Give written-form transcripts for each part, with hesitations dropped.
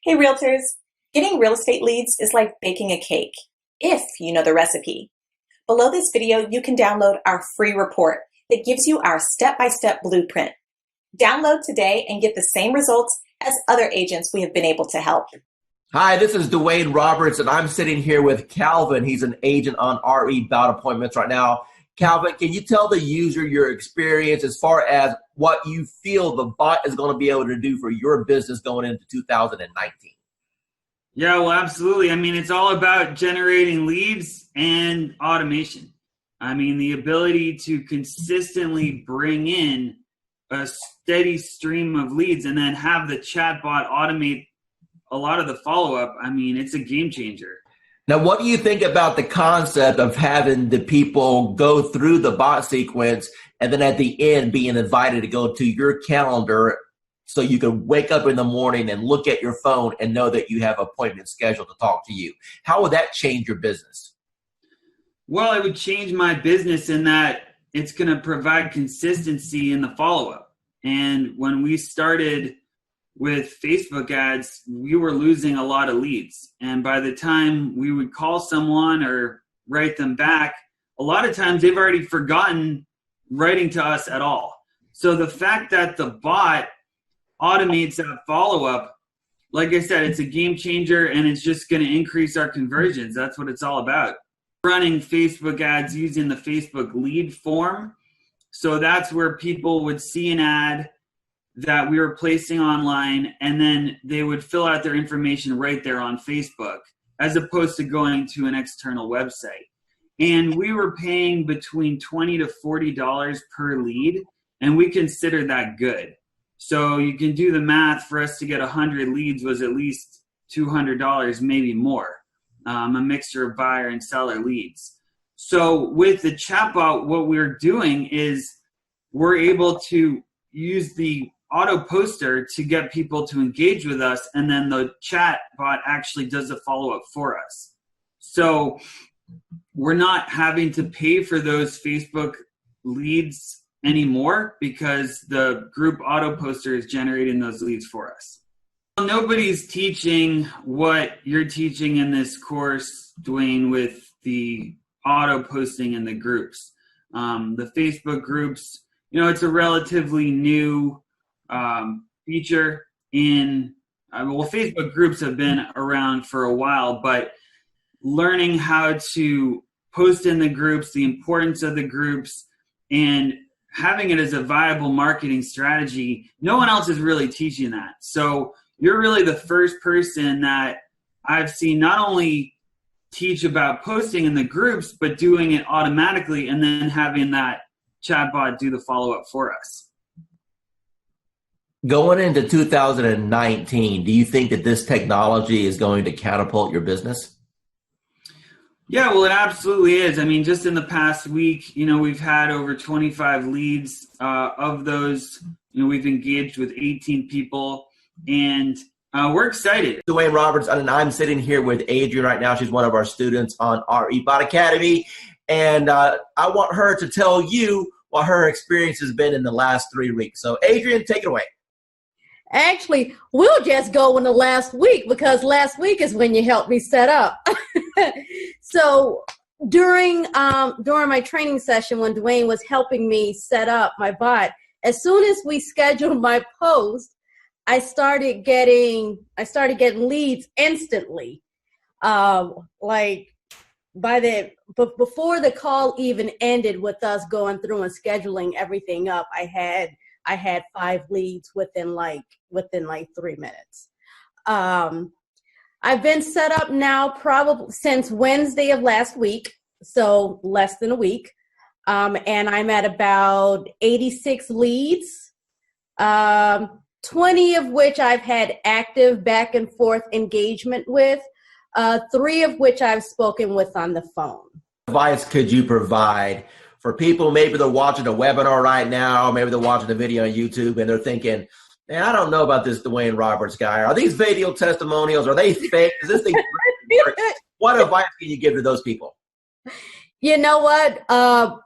Hey realtors, getting real estate leads is like baking a cake, if you know the recipe. Below this video, you can download our free report that gives you our step-by-step blueprint. Download today and get the same results as other agents we have been able to help. Hi, this is Dwayne Roberts, and I'm sitting here with Calvin. He's an agent on RE Bout Appointments right now. Calvin, can you tell the user your experience as far as what you feel the bot is going to be able to do for your business going into 2019? Yeah, well, absolutely. I mean, it's all about generating leads and automation. I mean, the ability to consistently bring in a steady stream of leads and then have the chatbot automate a lot of the follow-up. I mean, it's a game changer. Now, what do you think about the concept of having the people go through the bot sequence and then at the end being invited to go to your calendar so you can wake up in the morning and look at your phone and know that you have an appointment scheduled to talk to you? How would that change your business? Well, it would change my business in that it's going to provide consistency in the follow-up. And when we started with Facebook ads, we were losing a lot of leads. And by the time we would call someone or write them back, a lot of times they've already forgotten writing to us at all. So the fact that the bot automates that follow-up, like I said, it's a game changer and it's just going to increase our conversions. That's what it's all about. Running Facebook ads using the Facebook lead form. So that's where people would see an ad that we were placing online, and then they would fill out their information right there on Facebook, as opposed to going to an external website. And we were paying between $20 to $40 per lead, and we consider that good. So you can do the math. For us to get 100 leads was at least $200, maybe more, a mixture of buyer and seller leads. So with the chatbot, what we're doing is we're able to use the auto poster to get people to engage with us, and then the chat bot actually does the follow-up for us. So we're not having to pay for those Facebook leads anymore because the group auto poster is generating those leads for us. Nobody's teaching what you're teaching in this course, Dwayne, with the auto posting in the groups. The Facebook groups, it's a relatively new feature in, Facebook groups have been around for a while, but learning how to post in the groups, the importance of the groups, and having it as a viable marketing strategy, no one else is really teaching that. So you're really the first person that I've seen not only teach about posting in the groups, but doing it automatically and then having that chatbot do the follow-up for us. Going into 2019, do you think that this technology is going to catapult your business? Yeah, well, it absolutely is. I mean, just in the past week, we've had over 25 leads. Of those, we've engaged with 18 people, and we're excited. Dwayne Roberts, and I'm sitting here with Adrienne right now. She's one of our students on RE Bot Academy, and I want her to tell you what her experience has been in the last 3 weeks. So, Adrienne, take it away. Actually, we'll just go in the last week because last week is when you helped me set up. So during my training session when Dwayne was helping me set up my bot, as soon as we scheduled my post, I started getting leads instantly. Before the call even ended with us going through and scheduling everything up, I had 5 leads within 3 minutes. I've been set up now probably since Wednesday of last week, so less than a week. And I'm at about 86 leads, 20 of which I've had active back and forth engagement with, 3 of which I've spoken with on the phone. What advice could you provide for people? Maybe they're watching a webinar right now, maybe they're watching a video on YouTube and they're thinking, man, I don't know about this Dwayne Roberts guy. Are these video testimonials? Are they fake? Is this thing work? What advice can you give to those people? You know what?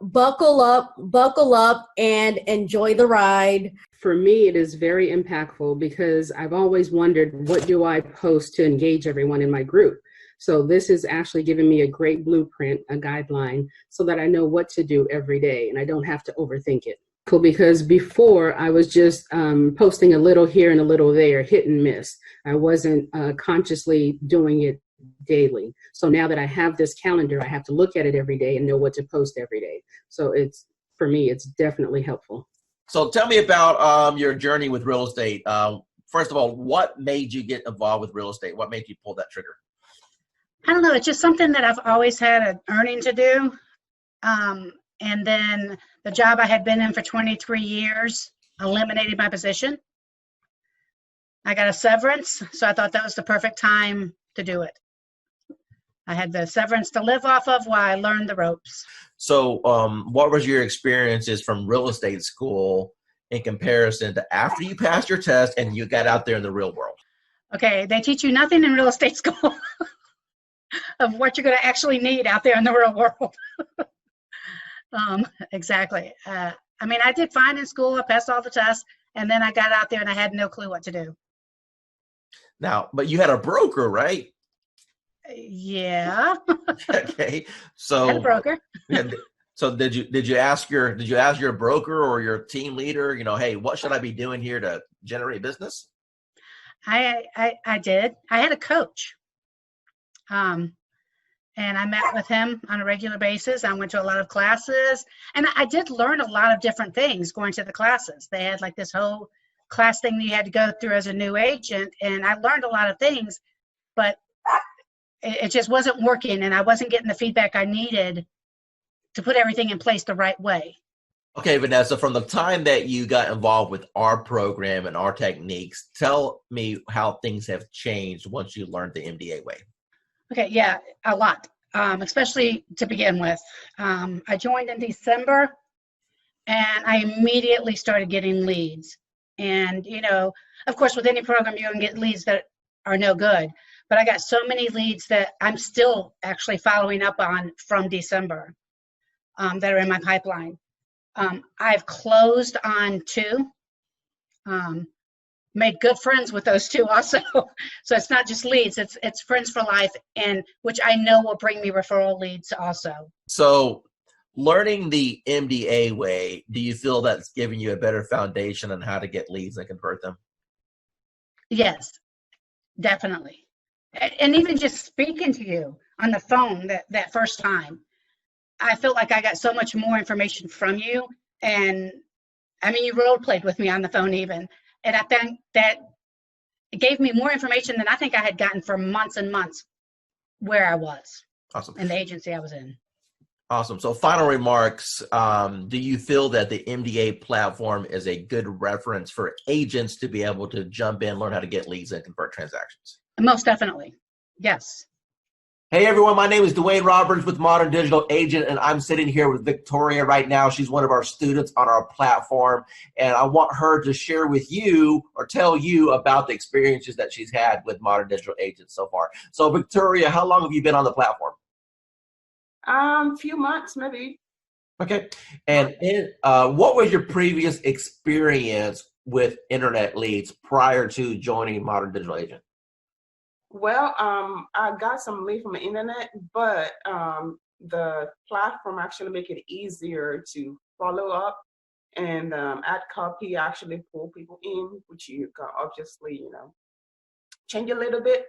Buckle up and enjoy the ride. for me, it is very impactful because I've always wondered, what do I post to engage everyone in my group? So this is actually giving me a great blueprint, a guideline, so that I know what to do every day and I don't have to overthink it. Cool, because before I was just posting a little here and a little there, hit and miss. I wasn't consciously doing it daily. So now that I have this calendar, I have to look at it every day and know what to post every day. So for me, it's definitely helpful. So tell me about your journey with real estate. First of all, what made you get involved with real estate? What made you pull that trigger? I don't know. It's just something that I've always had an earning to do. And then the job I had been in for 23 years eliminated my position. I got a severance, so I thought that was the perfect time to do it. I had the severance to live off of while I learned the ropes. So what was your experiences from real estate school in comparison to after you passed your test and you got out there in the real world? Okay, they teach you nothing in real estate school of what you're going to actually need out there in the real world. Exactly. I mean, I did fine in school. I passed all the tests, and then I got out there and I had no clue what to do. Now, but you had a broker, right? Yeah. Okay. I had a So, broker. so did you ask your broker or your team leader, hey, what should I be doing here to generate business? I did. I had a coach. And I met with him on a regular basis. I went to a lot of classes, and I did learn a lot of different things going to the classes. They had like this whole class thing that you had to go through as a new agent, and I learned a lot of things, but it just wasn't working, and I wasn't getting the feedback I needed to put everything in place the right way. Okay, Vanessa, from the time that you got involved with our program and our techniques, tell me how things have changed once you learned the MDA way. Okay, yeah, a lot, especially to begin with. I joined in December, and I immediately started getting leads. And, of course, with any program, you're going to get leads that are no good. But I got so many leads that I'm still actually following up on from December that are in my pipeline. I've closed on 2. Made good friends with those 2 also. So it's not just leads, it's friends for life, and which I know will bring me referral leads also. So learning the MDA way, do you feel that's giving you a better foundation on how to get leads and convert them? Yes, definitely. And even just speaking to you on the phone that first time, I felt like I got so much more information from you. And I mean, you role played with me on the phone even. And I think that it gave me more information than I think I had gotten for months and months where I was. Awesome. In the agency I was in. Awesome. So final remarks, do you feel that the MDA platform is a good reference for agents to be able to jump in, learn how to get leads and convert transactions? Most definitely. Yes. Hey everyone, my name is Dwayne Roberts with Modern Digital Agent, and I'm sitting here with Victoria right now. She's one of our students on our platform, and I want her to share with you or tell you about the experiences that she's had with Modern Digital Agent so far. So Victoria, how long have you been on the platform? Few months maybe. Okay, and what was your previous experience with internet leads prior to joining Modern Digital Agent? Well, I got some lead from the internet, but the platform actually make it easier to follow up and add copy, actually pull people in, which you can obviously, change a little bit,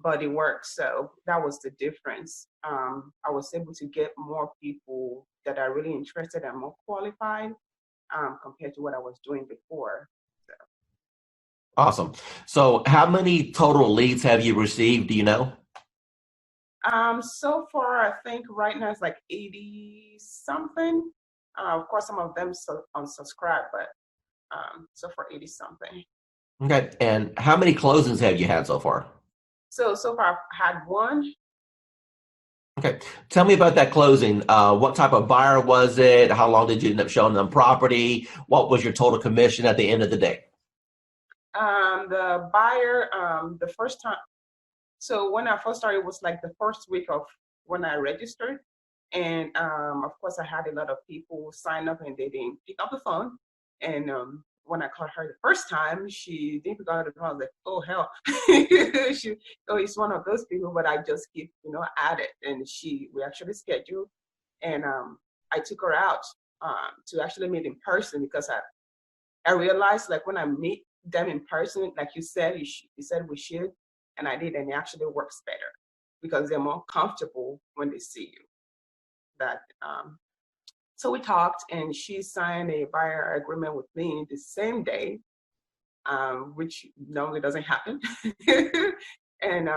but it works. So that was the difference. I was able to get more people that are really interested and more qualified compared to what I was doing before. Awesome. So how many total leads have you received? Do you know? So far, I think right now it's like 80 something. Of course, some of them unsubscribe, but so far 80 something. Okay. And how many closings have you had so far? So far I've had 1. Okay. Tell me about that closing. What type of buyer was it? How long did you end up showing them property? What was your total commission at the end of the day? The buyer, the first time, so when I first started, it was like the first week of when I registered. And of course, I had a lot of people sign up and they didn't pick up the phone. And when I called her the first time, she didn't pick up the phone. I was like, oh hell, it's one of those people. But I just keep, at it, and we actually scheduled, and I took her out to actually meet in person, because I realized, like, when I meet them in person, like you said, you said we should, and I did, and it actually works better because they're more comfortable when they see you. So we talked, and she signed a buyer agreement with me the same day, which normally doesn't happen. And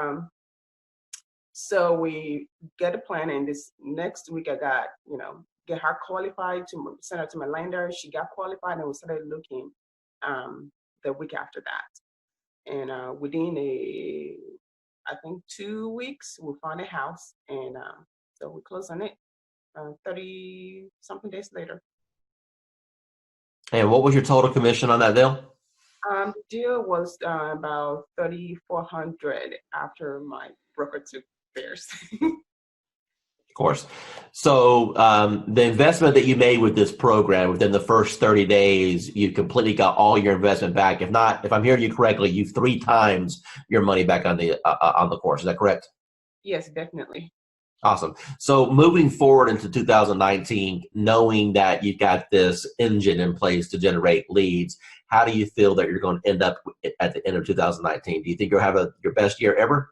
so we get a plan, and this next week I got, get her qualified to send her to my lender. She got qualified, and we started looking the week after that. And within I think 2 weeks, we found a house, and so we closed on it 30 something days later. And what was your total commission on that deal? The deal was about $3,400 after my broker took theirs. Of course. So the investment that you made with this program within the first 30 days, you completely got all your investment back. If not, if I'm hearing you correctly, you've 3 times your money back on the course. Is that correct? Yes, definitely. Awesome. So moving forward into 2019, knowing that you've got this engine in place to generate leads, how do you feel that you're going to end up at the end of 2019? Do you think you'll have your best year ever?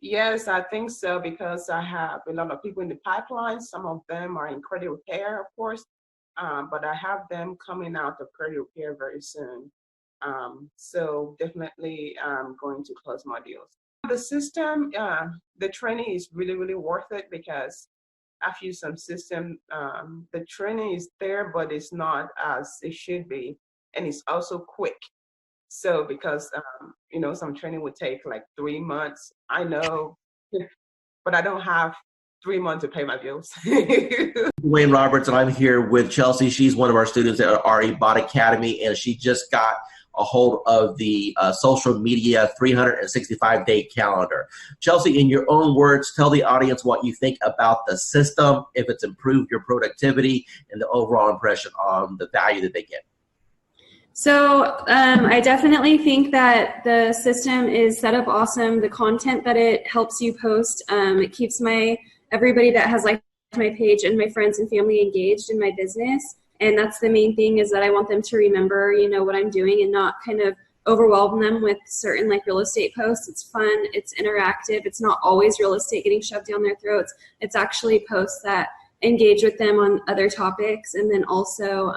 Yes, I think so, because I have a lot of people in the pipeline. Some of them are in credit repair, of course, but I have them coming out of credit repair very soon. So definitely I'm going to close my deals. The system, the training is really, really worth it, because I've used some system. The training is there, but it's not as it should be. And it's also quick. So because, some training would take like 3 months, I know, but I don't have 3 months to pay my bills. Dwayne Roberts, and I'm here with Chelsea. She's one of our students at RE Bot Academy, and she just got a hold of the social media 365-day calendar. Chelsea, in your own words, tell the audience what you think about the system, if it's improved your productivity, and the overall impression on the value that they get. So I definitely think that the system is set up awesome. The content that it helps you post, it keeps everybody that has liked my page and my friends and family engaged in my business. And that's the main thing, is that I want them to remember, what I'm doing, and not kind of overwhelm them with certain real estate posts. It's fun, it's interactive, it's not always real estate getting shoved down their throats. It's actually posts that engage with them on other topics. And then also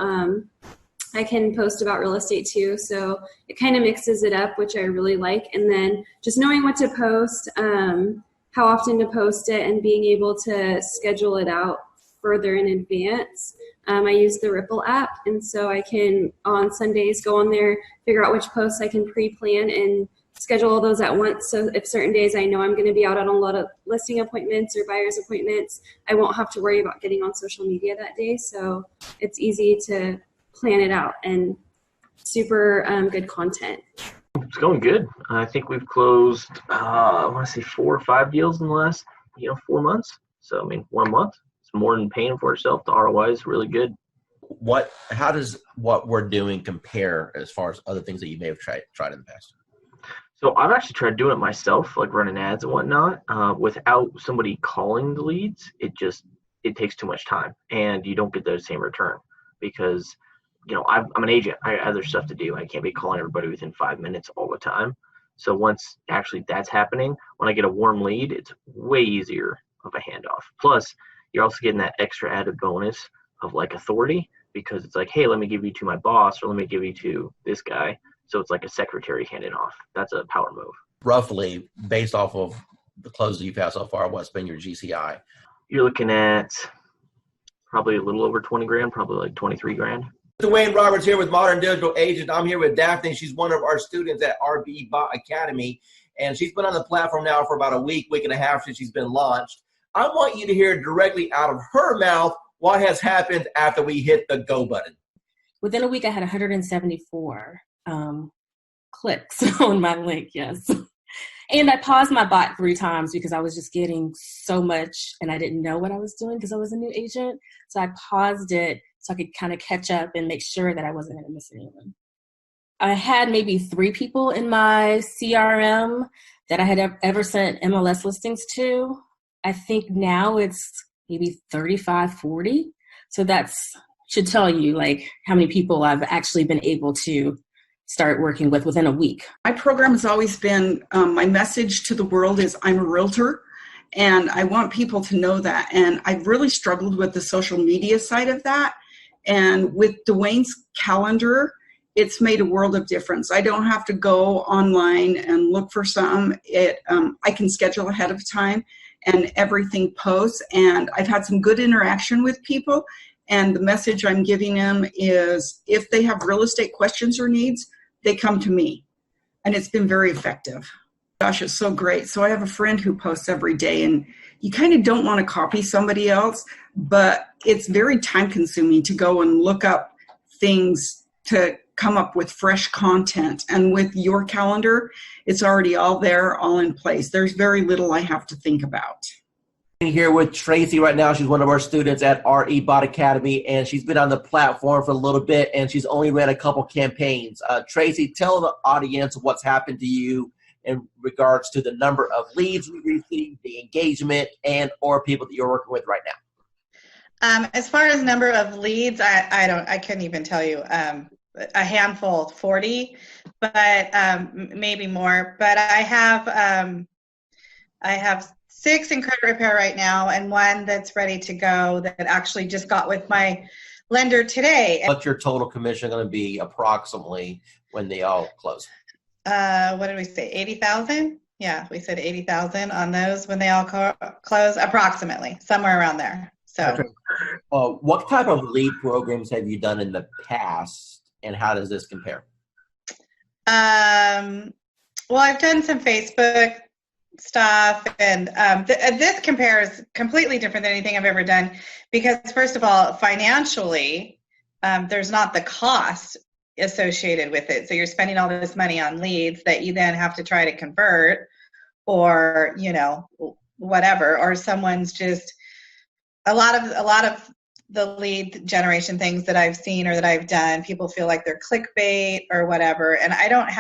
I can post about real estate too. So it kind of mixes it up, which I really like. And then just knowing what to post, how often to post it, and being able to schedule it out further in advance. I use the Ripple app, and so I can, on Sundays, go on there, figure out which posts I can pre-plan and schedule all those at once. So if certain days I know I'm going to be out on a lot of listing appointments or buyer's appointments, I won't have to worry about getting on social media that day. So it's easy to plan it out, and super good content. It's going good. I think we've closed, I want to say 4 or 5 deals in the last, 4 months. So, 1 month. More than paying for itself. The ROI is really good. How does what we're doing compare as far as other things that you may have tried in the past? So I've actually tried doing it myself, like running ads and whatnot, without somebody calling the leads. It takes too much time, and you don't get the same return, because I'm an agent. I have other stuff to do. I can't be calling everybody within 5 minutes all the time. So once actually that's happening, when I get a warm lead, it's way easier of a handoff. Plus, you're also getting that extra added bonus of authority, because it's hey, let me give you to my boss, or let me give you to this guy. So it's like a secretary handing off. That's a power move. Roughly, based off of the closes you've had so far, what's been your GCI? You're looking at probably a little over 20 grand, probably 23 grand. Dwayne Roberts here with Modern Digital Agent. I'm here with Daphne. She's one of our students at RB Bot Academy, and she's been on the platform now for about a week and a half since she's been launched. I want you to hear directly out of her mouth what has happened after we hit the go button. Within a week, I had 174 clicks on my link, yes. And I paused my bot 3 times because I was just getting so much, and I didn't know what I was doing because I was a new agent. So I paused it so I could kind of catch up and make sure that I wasn't going to miss anyone. I had maybe 3 people in my CRM that I had ever sent MLS listings to. I think now it's maybe 35, 40. So that's should tell you like how many people I've actually been able to start working with within a week. My program has always been, my message to the world is I'm a realtor, and I want people to know that. And I've really struggled with the social media side of that. And with Dwayne's calendar, it's made a world of difference. I don't have to go online and look for some. I can schedule ahead of time and everything posts. And I've had some good interaction with people. And the message I'm giving them is if they have real estate questions or needs, they come to me. And it's been very effective. Gosh, it's so great. So I have a friend who posts every day, and you kind of don't want to copy somebody else, but it's very time consuming to go and look up things to come up with fresh content. And with your calendar, it's already all there, all in place. There's very little I have to think about. Here with Tracy right now. She's one of our students at RE Bot Academy, and she's been on the platform for a little bit, and she's only ran a couple campaigns. Tracy, tell the audience what's happened to you in regards to the number of leads you received, the engagement, and or people that you're working with right now. As far as number of leads, I couldn't even tell you. A handful, 40, but maybe more. But I have 6 in credit repair right now, and 1 that's ready to go that actually just got with my lender today. What's your total commission going to be approximately when they all close? What did we say? 80,000? Yeah, we said 80,000 on those when they all close, approximately, somewhere around there. So, what type of lead programs have you done in the past, and how does this compare? Well, I've done some Facebook stuff, and this compares completely different than anything I've ever done because, first of all, financially, there's not the cost associated with it. So you're spending all this money on leads that you then have to try to convert, or whatever, or someone's just a lot of the lead generation things that I've seen or that I've done, people feel like they're clickbait or whatever, and I don't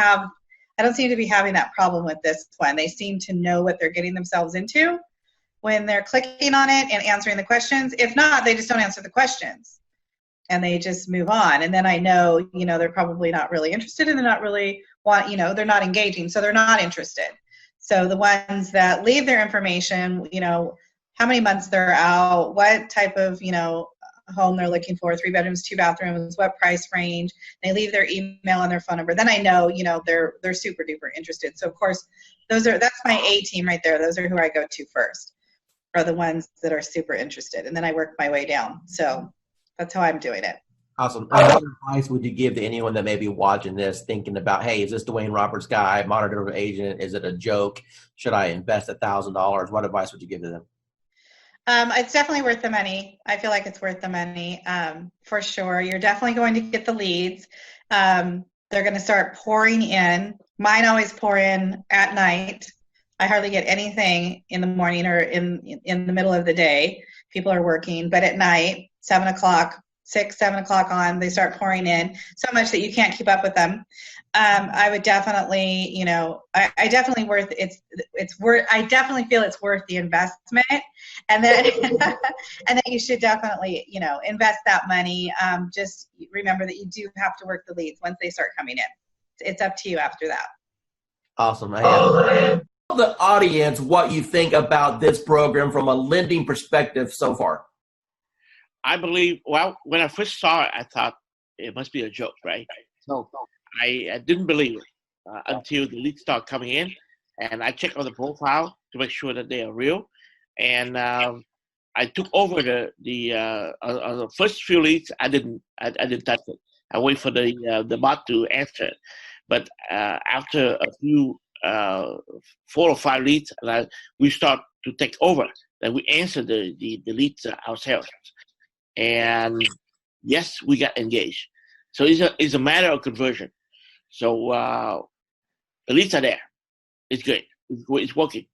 seem to be having that problem with this one. They seem to know what they're getting themselves into when they're clicking on it and answering the questions. If not, they just don't answer the questions and they just move on. And then I know, they're probably not really interested, and they're not really they're not engaging, so they're not interested. So the ones that leave their information, how many months they're out, what type of, home they're looking for, 3 bedrooms, 2 bathrooms, what price range, they leave their email and their phone number, then I know, they're super duper interested. So of course, that's my A team right there. Those are who I go to first, are the ones that are super interested. And then I work my way down. So that's how I'm doing it. Awesome. What advice would you give to anyone that may be watching this thinking about, hey, is this Dwayne Roberts guy, monitor agent? Is it a joke? Should I invest $1,000? What advice would you give to them? It's definitely worth the money. I feel like it's worth the money, for sure. You're definitely going to get the leads. They're going to start pouring in. Mine always pour in at night. I hardly get anything in the morning or in the middle of the day. People are working, but at night, 7 o'clock on, they start pouring in so much that you can't keep up with them. I would definitely, I definitely I definitely feel it's worth the investment. And then, and then you should definitely, invest that money. Just remember that you do have to work the leads once they start coming in. It's up to you after that. Awesome. Tell the audience what you think about this program from a lending perspective so far. I believe, when I first saw it, I thought it must be a joke, right? So I didn't believe it until the leads start coming in, and I checked on the profile to make sure that they are real. And I took over the first few leads. I didn't touch it. I wait for the bot to answer it. But after a few 4 or 5 leads, we start to take over. Then we answer the leads ourselves. And yes, we got engaged. So it's a matter of conversion. So the leads are there. It's good. It's working.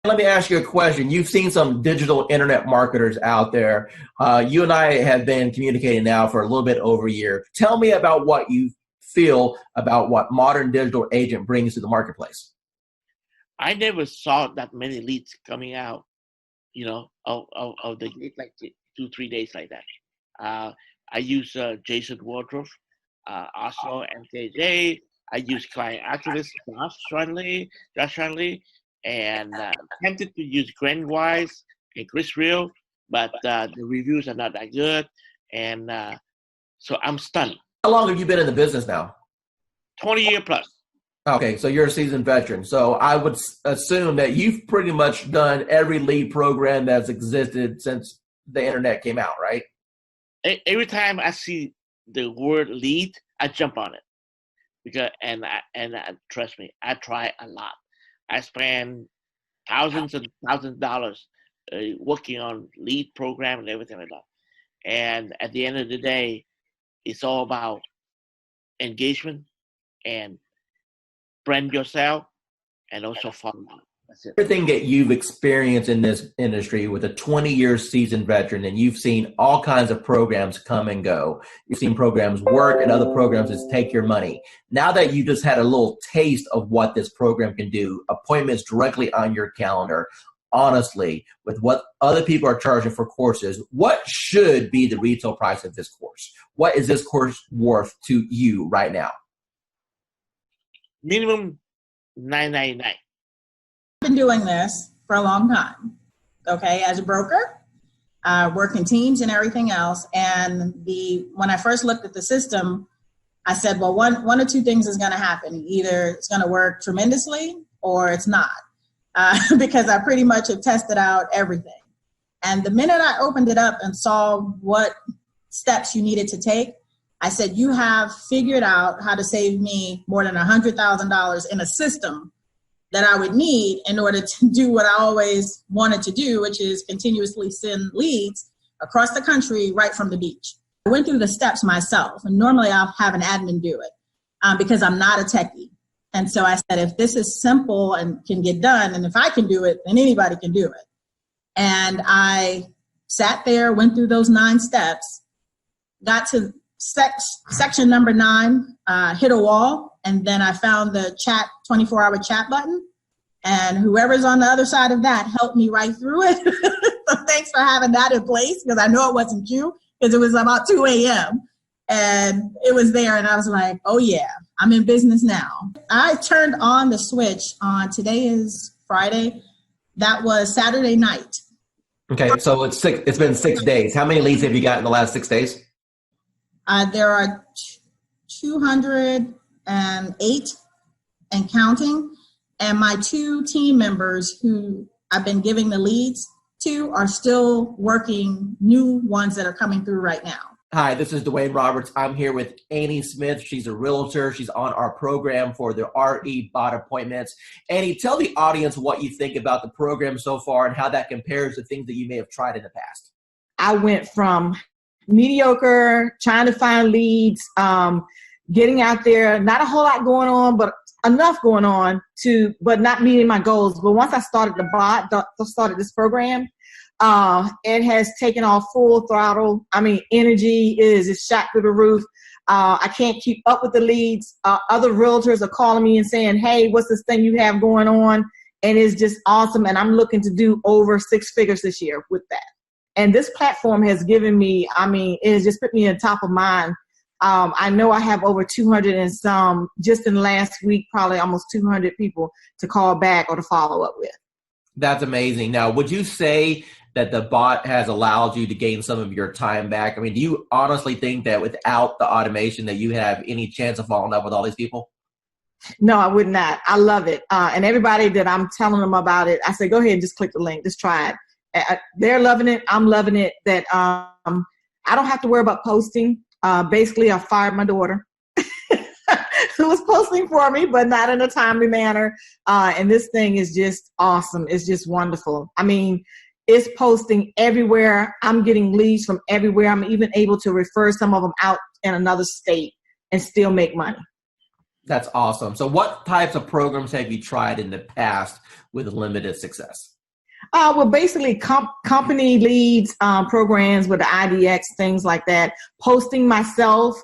Let me ask you a question. You've seen some digital internet marketers out there. You and I have been communicating now for a little bit over a year. Tell me about what you've feel about what Modern Digital Agent brings to the marketplace? I never saw that many leads coming out, of the gate, like 2-3 days like that. I use Jason Wardroff, also MKJ. I use client activist Josh Shanley, and tempted to use Glenn Wise and Chris Real, but the reviews are not that good, and so I'm stunned. How long have you been in the business now? 20 year plus. Okay, so you're a seasoned veteran. So I would assume that you've pretty much done every lead program that's existed since the internet came out, right? Every time I see the word lead, I jump on it, because trust me, I try a lot. I spend thousands and thousands of dollars working on lead program and everything like that. And at the end of the day, it's all about engagement and brand yourself, and also follow up. That's it. Everything that you've experienced in this industry with a 20-year seasoned veteran, and you've seen all kinds of programs come and go. You've seen programs work and other programs just take your money. Now that you just had a little taste of what this program can do, appointments directly on your calendar, honestly, with what other people are charging for courses, what should be the retail price of this course? What is this course worth to you right now? Minimum $9.99. I've been doing this for a long time, okay, as a broker, working teams and everything else. And when I first looked at the system, I said, well, one or two things is going to happen. Either it's going to work tremendously or it's not, because I pretty much have tested out everything. And the minute I opened it up and saw what steps you needed to take, I said, you have figured out how to save me more than $100,000 in a system that I would need in order to do what I always wanted to do, which is continuously send leads across the country right from the beach. I went through the steps myself, and normally I'll have an admin do it because I'm not a techie. And so I said, if this is simple and can get done, and if I can do it, then anybody can do it. And I sat there, went through those 9 steps, got to section number 9, hit a wall, and then I found the 24-hour chat button, and whoever's on the other side of that helped me right through it. So thanks for having that in place, because I know it wasn't you, because it was about 2 a.m. and it was there, and I was like, oh yeah, I'm in business now. I turned on the switch on, today is Friday, that was Saturday night. Okay, so it's been 6 days. How many leads have you got in the last 6 days? There are 208 and counting, and my 2 team members who I've been giving the leads to are still working new ones that are coming through right now. Hi, this is Dwayne Roberts. I'm here with Annie Smith. She's a realtor. She's on our program for the RE bot appointments. Annie, tell the audience what you think about the program so far and how that compares to things that you may have tried in the past. I went from mediocre, trying to find leads, getting out there, not a whole lot going on, but enough going on but not meeting my goals. But once I started started this program, it has taken off full throttle. I mean, energy is shot through the roof. I can't keep up with the leads. Other realtors are calling me and saying, hey, what's this thing you have going on? And it's just awesome. And I'm looking to do over 6 figures this year with that. And this platform has given me, it has just put me on top of mind. I know I have over 200 and some, just in the last week, probably almost 200 people to call back or to follow up with. That's amazing. Now, would you say that the bot has allowed you to gain some of your time back? I mean, do you honestly think that without the automation that you have any chance of following up with all these people? No, I would not. I love it. And everybody that I'm telling them about it, I say, go ahead and just click the link. Just try it. They're loving it. I'm loving it. That I don't have to worry about posting. Basically, I fired my daughter who was posting for me, but not in a timely manner. And this thing is just awesome. It's just wonderful. I mean, it's posting everywhere. I'm getting leads from everywhere. I'm even able to refer some of them out in another state and still make money. That's awesome. So what types of programs have you tried in the past with limited success? Well, basically company leads, programs with the IDX, things like that. Posting myself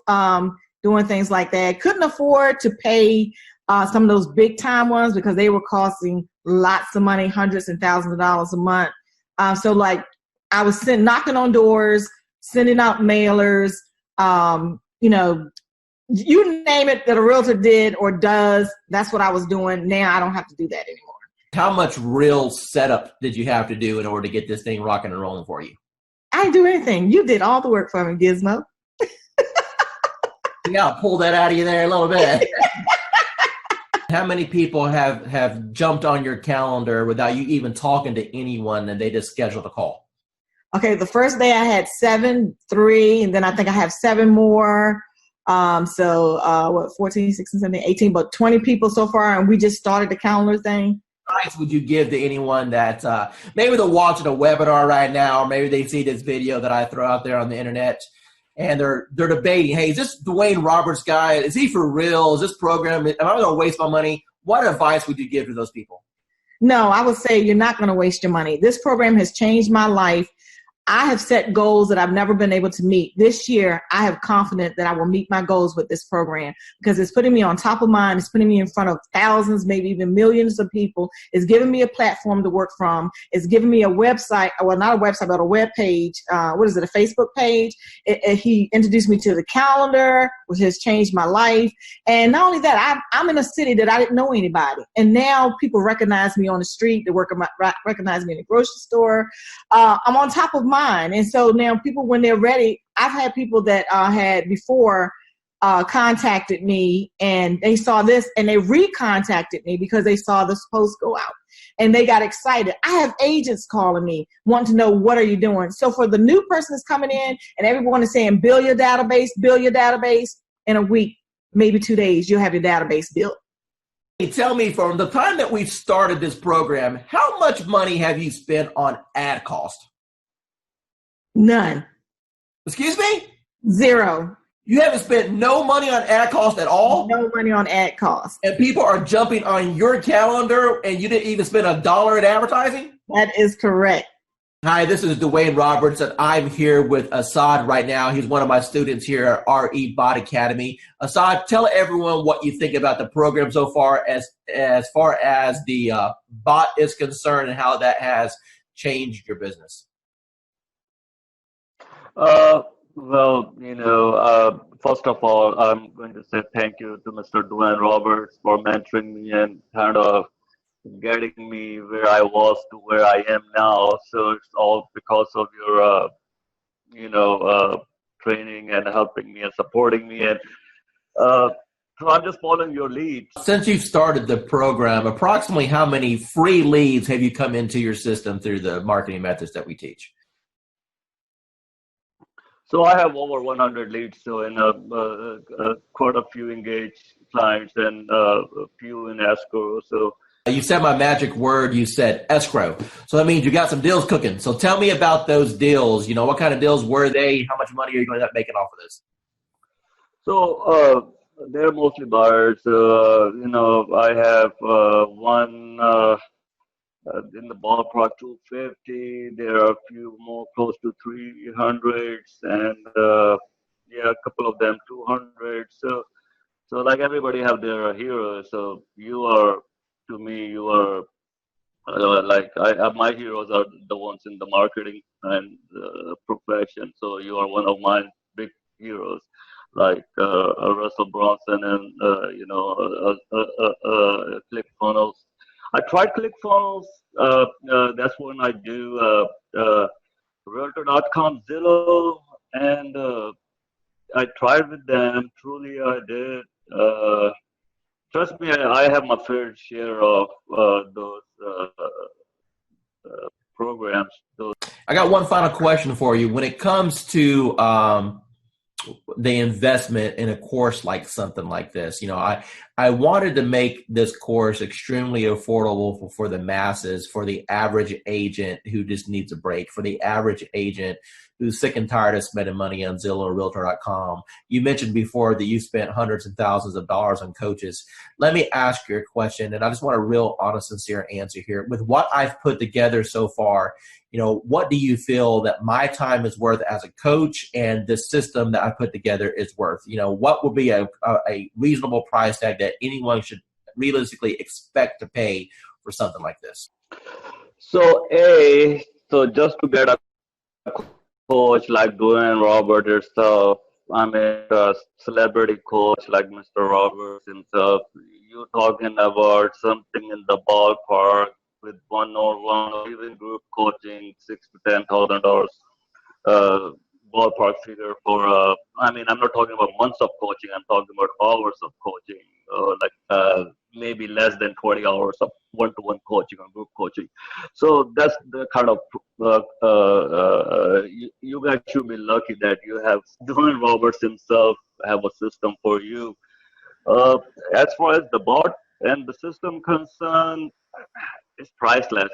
doing things like that. Couldn't afford to pay some of those big time ones because they were costing lots of money, hundreds and thousands of dollars a month. So like I was knocking on doors, sending out mailers, you know, you name it that a realtor did or does, that's what I was doing. Now I don't have to do that anymore. How much real setup did you have to do in order to get this thing rocking and rolling for you? I didn't do anything. You did all the work for me, Gizmo. Yeah, I'll pull that out of you there a little bit. How many people have jumped on your calendar without you even talking to anyone and they just scheduled a call? Okay, the first day I had 7, 3, and then I think I have 7 more. So 14, 16, 17, 18, but 20 people so far, and we just started the calendar thing. What advice would you give to anyone that maybe they're watching a webinar right now, or maybe they see this video that I throw out there on the internet, and they're debating, hey, is this Dwayne Roberts guy? Is he for real? Is this program, am I going to waste my money? What advice would you give to those people? No, I would say you're not going to waste your money. This program has changed my life. I have set goals that I've never been able to meet. This year, I have confidence that I will meet my goals with this program because it's putting me on top of mind. It's putting me in front of thousands, maybe even millions of people. It's giving me a platform to work from. It's giving me a website, well, not a website, but a web page. What is it, a Facebook page? He introduced me to the calendar, which has changed my life. And not only that, I'm in a city that I didn't know anybody. And now people recognize me on the street. They recognize me in the grocery store. I'm on top of mine. And so now people, when they're ready, I've had people that had before contacted me and they saw this and they recontacted me because they saw this post go out and they got excited. I have agents calling me wanting to know, what are you doing? So for the new person that's coming in and everyone is saying, build your database, in a week, maybe 2 days, you'll have your database built. Tell me, from the time that we've started this program, how much money have you spent on ad cost? None. Excuse me? 0. You haven't spent no money on ad cost at all? No money on ad cost. And people are jumping on your calendar and you didn't even spend $1 in advertising? That is correct. Hi, this is Dwayne Roberts, and I'm here with Assad right now. He's one of my students here at RE Bot Academy. Assad, tell everyone what you think about the program so far as the bot is concerned and how that has changed your business. Well, first of all, I'm going to say thank you to Mr. Dwayne Roberts for mentoring me and kind of getting me where I was to where I am now. So it's all because of your, training and helping me and supporting me. And so I'm just following your lead. Since you've started the program, approximately how many free leads have you come into your system through the marketing methods that we teach? So I have over 100 leads, so in quite a few engaged clients and a few in escrow. So you said my magic word. You said escrow. So that means you got some deals cooking. So tell me about those deals. What kind of deals were they? How much money are you going to end up making off of this? So they're mostly buyers. I have one in the ballpark 250. There are a few more close to 300s, and a couple of them 200. So like everybody have their heroes. So you are, to me, you are my heroes are the ones in the marketing and profession. So you are one of my big heroes, like Russell Brunson and ClickFunnels. I tried ClickFunnels. That's when I do Realtor.com, Zillow, and I tried with them. Truly, I did. Trust me, I have my fair share of those programs. I got one final question for you. When it comes to the investment in a course like something like this, I wanted to make this course extremely affordable for the masses, for the average agent who just needs a break, for the average agent who's sick and tired of spending money on Zillow or Realtor.com. You mentioned before that you spent hundreds and thousands of dollars on coaches. Let me ask you a question, and I just want a real honest, sincere answer here. With what I've put together so far, what do you feel that my time is worth as a coach and the system that I put together together is worth? What would be a reasonable price tag that anyone should realistically expect to pay for something like this? So just to get a coach like Dwayne Roberts herself, I mean, a celebrity coach like Mr. Roberts himself, you're talking about something in the ballpark with one-on-one or even group coaching, $6,000 to $10,000 ballpark figure for. I'm not talking about months of coaching. I'm talking about hours of coaching, maybe less than 20 hours of one-to-one coaching or group coaching. So that's the kind of you guys should be lucky that you have Dwayne Roberts himself have a system for you. As far as the bot and the system concerned, it's priceless.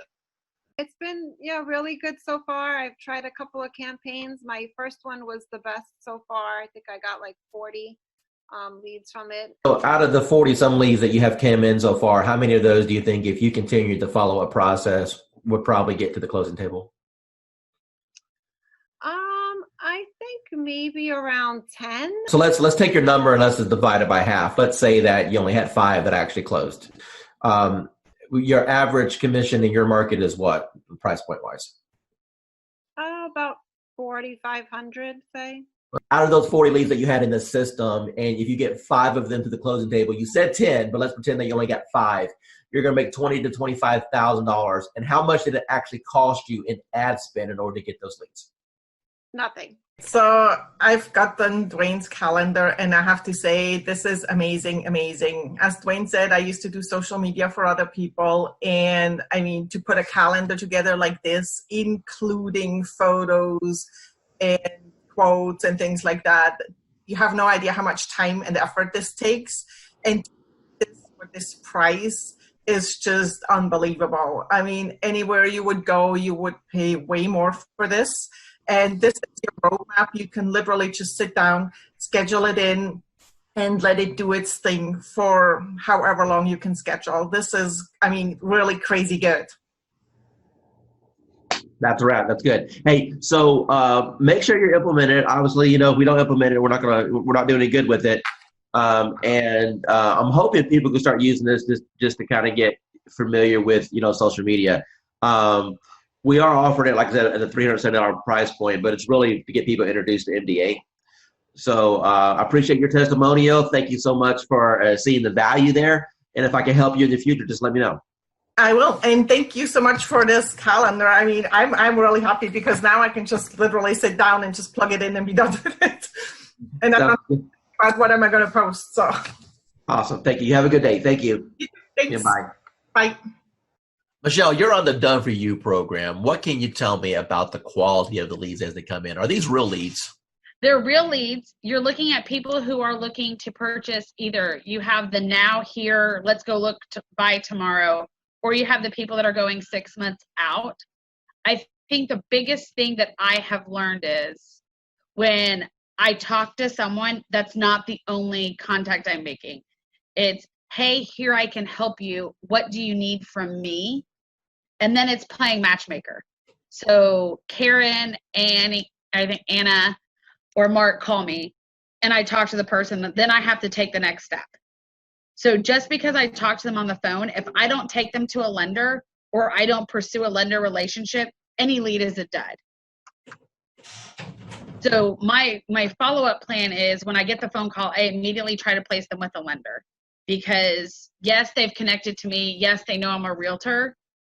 It's been really good so far. I've tried a couple of campaigns. My first one was the best so far. I think I got like 40 leads from it. So out of the 40-some leads that you have came in so far, how many of those do you think, if you continued the follow-up process, would probably get to the closing table? I think maybe around 10. So let's take your number and let's just divide it by half. Let's say that you only had 5 that actually closed. Your average commission in your market is what, price point wise? About 4,500, say. Out of those 40 leads that you had in the system, and if you get 5 of them to the closing table, you said 10, but let's pretend that you only got 5. You're going to make $20,000 to $25,000. And how much did it actually cost you in ad spend in order to get those leads? Nothing. So I've gotten Dwayne's calendar, and I have to say this is amazing. As Dwayne said, I used to do social media for other people, and I mean, to put a calendar together like this, including photos and quotes and things like that, you have no idea how much time and effort this takes. And this price is just unbelievable. I mean, anywhere you would go, you would pay way more for this. And this is your roadmap. You can literally just sit down, schedule it in, and let it do its thing for however long you can schedule. This is, really crazy good. That's right. That's good. Hey, so make sure you implement it. Obviously, if we don't implement it, we're not doing any good with it. And I'm hoping people can start using this just to kind of get familiar with, social media. We are offering it, like I said, at a $370 price point, but it's really to get people introduced to MDA. So I appreciate your testimonial. Thank you so much for seeing the value there. And if I can help you in the future, just let me know. I will. And thank you so much for this calendar. I mean, I'm really happy because now I can just literally sit down and just plug it in and be done with it. And I'm not about what am I going to post. So awesome. Thank you. You have a good day. Thank you. Thanks. Yeah, bye. Bye. Michelle, you're on the Done For You program. What can you tell me about the quality of the leads as they come in? Are these real leads? They're real leads. You're looking at people who are looking to purchase. Either you have the now, here, let's go look to buy tomorrow, or you have the people that are going 6 months out. I think the biggest thing that I have learned is when I talk to someone, that's not the only contact I'm making. It's, hey, here I can help you. What do you need from me? And then it's playing matchmaker. So Karen, Annie, I think Anna or Mark call me and I talk to the person, then I have to take the next step. So just because I talk to them on the phone, if I don't take them to a lender or I don't pursue a lender relationship, any lead is a dud. So my follow-up plan is when I get the phone call, I immediately try to place them with a lender. Because yes, they've connected to me. Yes, they know I'm a realtor,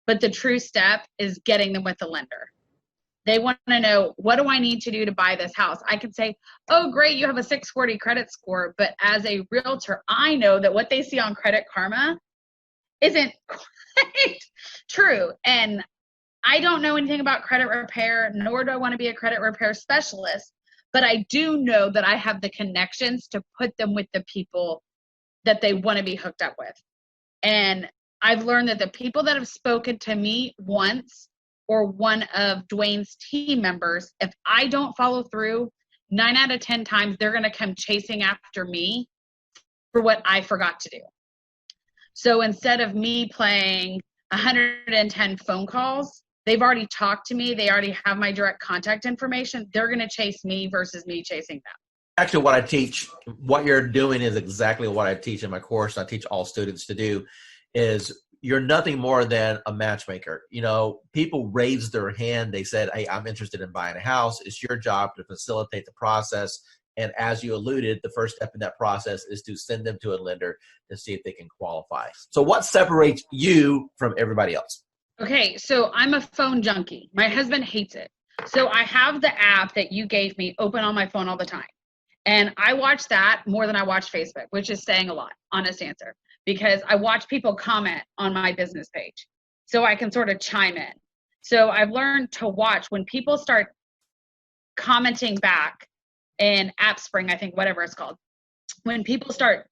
but the true step is getting them with a lender. They want to know, what do I need to do to buy this house? I can say, oh, great, you have a 640 credit score. But as a realtor, I know that what they see on Credit Karma isn't quite true. And I don't know anything about credit repair, nor do I want to be a credit repair specialist. But I do know that I have the connections to put them with the people that they want to be hooked up with. And I've learned that the people that have spoken to me once or one of Dwayne's team members, if I don't follow through, 9 out of 10 times, they're going to come chasing after me for what I forgot to do. So instead of me playing 110 phone calls, they've already talked to me. They already have my direct contact information. They're going to chase me versus me chasing them. Actually, what I teach, what you're doing is exactly what I teach in my course. I teach all students to do is you're nothing more than a matchmaker. You know, people raised their hand. They said, hey, I'm interested in buying a house. It's your job to facilitate the process. And as you alluded, the first step in that process is to send them to a lender to see if they can qualify. So what separates you from everybody else? Okay, so I'm a phone junkie. My husband hates it. So I have the app that you gave me open on my phone all the time. And I watch that more than I watch Facebook, which is saying a lot, honest answer, because I watch people comment on my business page so I can sort of chime in. So I've learned to watch when people start commenting back in AppSpring, I think, whatever it's called. When people start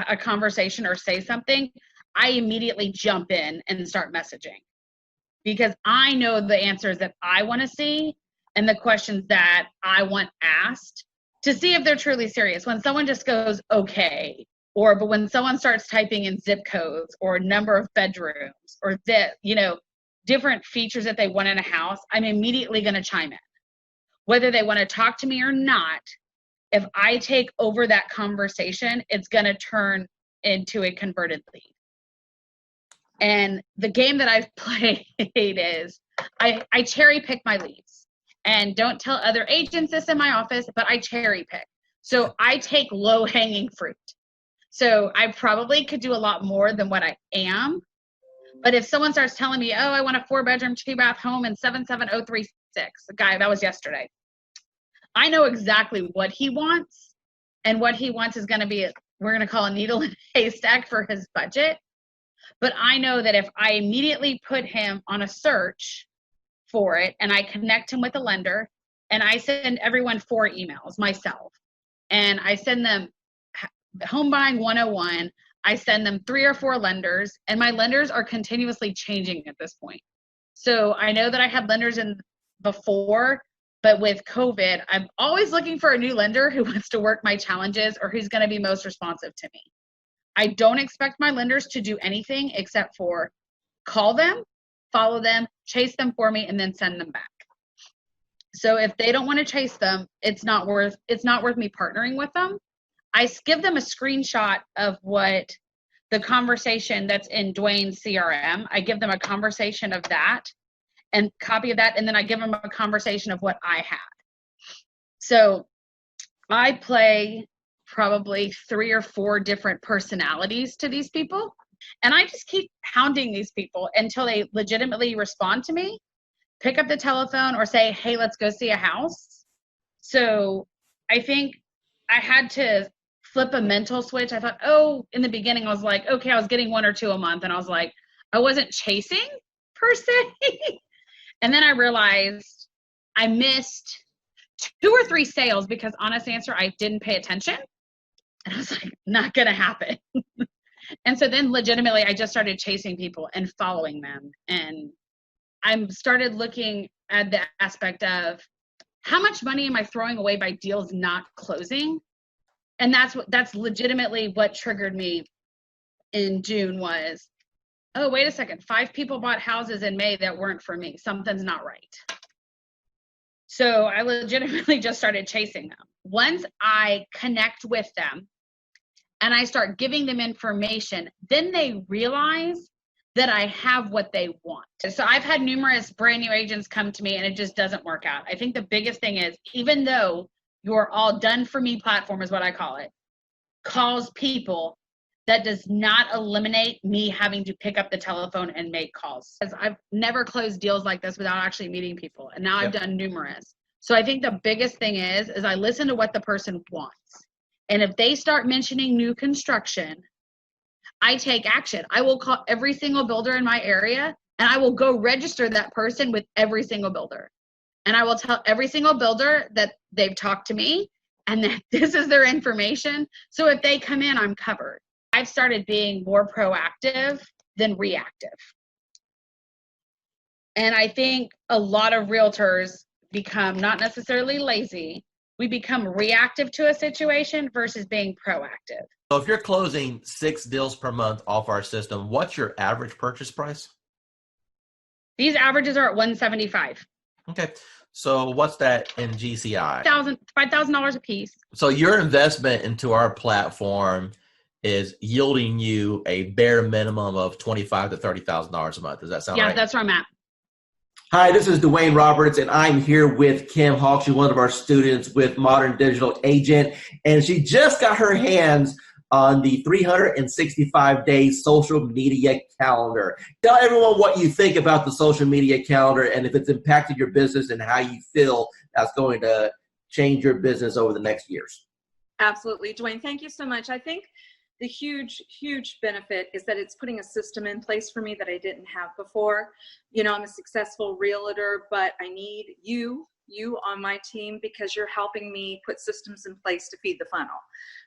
a conversation or say something, I immediately jump in and start messaging because I know the answers that I want to see and the questions that I want asked to see if they're truly serious. When someone just goes, okay, but when someone starts typing in zip codes or number of bedrooms or different features that they want in a house, I'm immediately going to chime in. Whether they want to talk to me or not, if I take over that conversation, it's going to turn into a converted lead. And the game that I've played is I cherry pick my leads. And don't tell other agents this in my office, but I cherry pick. So I take low hanging fruit. So I probably could do a lot more than what I am. But if someone starts telling me, oh, I want a 4-bedroom, 2-bath home in 77036, the guy, that was yesterday. I know exactly what he wants. And what he wants is going to be, we're going to call a needle in a haystack for his budget. But I know that if I immediately put him on a search for it and I connect him with a lender and I send everyone 4 emails myself and I send them Home Buying 101, I send them 3 or 4 lenders and my lenders are continuously changing at this point. So I know that I had lenders in before, but with COVID, I'm always looking for a new lender who wants to work my challenges or who's going to be most responsive to me. I don't expect my lenders to do anything except for call them, follow them, chase them for me, and then send them back. So if they don't want to chase them, it's not worth me partnering with them. I give them a screenshot of what the conversation that's in Dwayne's CRM. I give them a conversation of that and copy of that, and then I give them a conversation of what I had. So I play probably 3 or 4 different personalities to these people. And I just keep hounding these people until they legitimately respond to me, pick up the telephone or say, hey, let's go see a house. So I think I had to flip a mental switch. I thought, in the beginning, I was like, okay, I was getting 1 or 2 a month. And I was like, I wasn't chasing per se. And then I realized I missed 2 or 3 sales because honest answer, I didn't pay attention. And I was like, not going to happen. And so then legitimately, I just started chasing people and following them. And I started looking at the aspect of how much money am I throwing away by deals not closing? And that's legitimately what triggered me in June was, oh, wait a second. 5 people bought houses in May that weren't for me. Something's not right. So I legitimately just started chasing them. Once I connect with them, and I start giving them information, then they realize that I have what they want. So I've had numerous brand new agents come to me and it just doesn't work out. I think the biggest thing is, even though your all done for me platform is what I call it, calls people, that does not eliminate me having to pick up the telephone and make calls. Because I've never closed deals like this without actually meeting people. And now I've done numerous. So I think the biggest thing is I listen to what the person wants. And if they start mentioning new construction, I take action. I will call every single builder in my area and I will go register that person with every single builder. And I will tell every single builder that they've talked to me and that this is their information. So if they come in, I'm covered. I've started being more proactive than reactive. And I think a lot of realtors become not necessarily lazy. We become reactive to a situation versus being proactive. So if you're closing 6 deals per month off our system, what's your average purchase price? These averages are at $175. Okay. So what's that in GCI? $5,000 a piece. So your investment into our platform is yielding you a bare minimum of $25,000 to $30,000 a month. Does that sound right? Yeah, that's where I'm at. Hi, this is Dwayne Roberts, and I'm here with Kim Hawk. She's one of our students with Modern Digital Agent, and she just got her hands on the 365-day social media calendar. Tell everyone what you think about the social media calendar and if it's impacted your business and how you feel that's going to change your business over the next years. Absolutely. Dwayne, thank you so much. I think the huge benefit is that it's putting a system in place for me that I didn't have before. You know, I'm a successful realtor, but I need you on my team because you're helping me put systems in place to feed the funnel.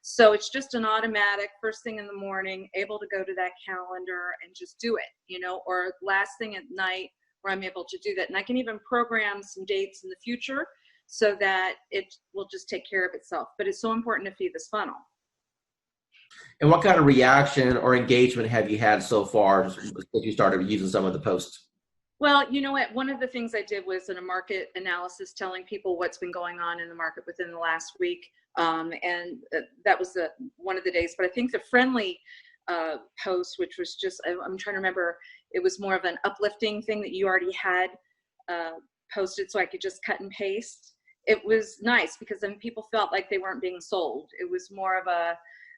So it's just an automatic first thing in the morning, able to go to that calendar and just do it, you know, or last thing at night where I'm able to do that. And I can even program some dates in the future so that it will just take care of itself. But it's so important to feed this funnel. And what kind of reaction or engagement have you had so far since you started using some of the posts? Well, you know what? One of the things I did was in a market analysis telling people what's been going on in the market within the last week. And that was one of the days. But I think the friendly post, which was just, I'm trying to remember, it was more of an uplifting thing that you already had posted so I could just cut and paste. It was nice because then people felt like they weren't being sold. It was more of a,